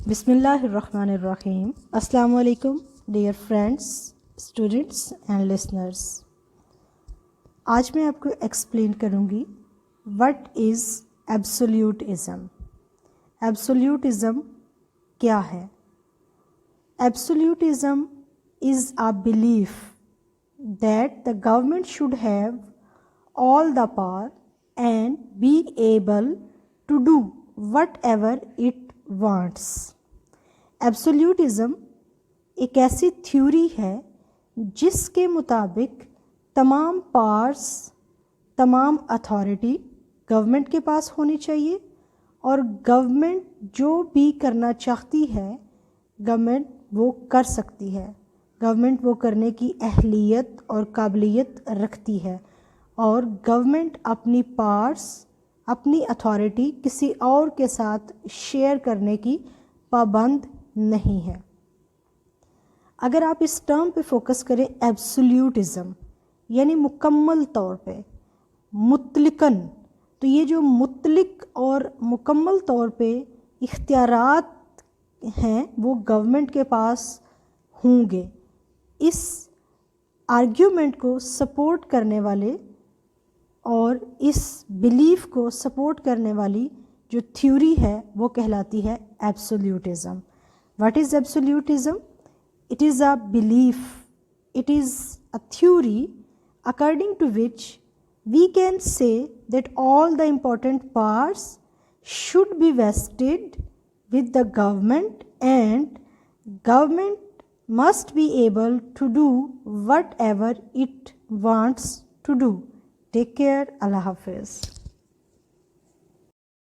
बिस्मिल्लाहिर्रहमानिर्रहीम। अस्सलाम वालेकुम dear friends, students and listeners. आज मैं आपको एक्सप्लेन करूँगी व्हाट इज़ एब्सोल्यूटिज़म। एब्सोल्यूटिज़म क्या है? Absolutism is a belief that the government should have all the power and be able to do whatever it wants। एब्सोल्यूटिज़म एक ऐसी थ्योरी है जिसके मुताबिक तमाम पावर्स, तमाम अथॉरिटी गवर्नमेंट के पास होनी चाहिए और गवर्नमेंट जो भी करना चाहती है गवर्नमेंट वो कर सकती है। गवर्नमेंट वो करने की अहलियत और काबिलियत रखती है और गवर्नमेंट अपनी पावर्स, अपनी अथॉरिटी किसी और के साथ शेयर करने की पाबंद नहीं है। अगर आप इस टर्म पे फोकस करें एब्सोल्यूटिज़म यानी मुकम्मल तौर पे, मुतलकन, तो ये जो मुतलक और मुकम्मल तौर पे इख्तियारात हैं वो गवर्नमेंट के पास होंगे। इस आर्ग्यूमेंट को सपोर्ट करने वाले और इस बिलीफ को सपोर्ट करने वाली जो थ्योरी है वो कहलाती है absolutism. What is absolutism? It is a belief, it is a theory according to which we can say that all the important powers should be vested with the government and government must be able to do whatever it wants to do। Take care. Allah Hafiz.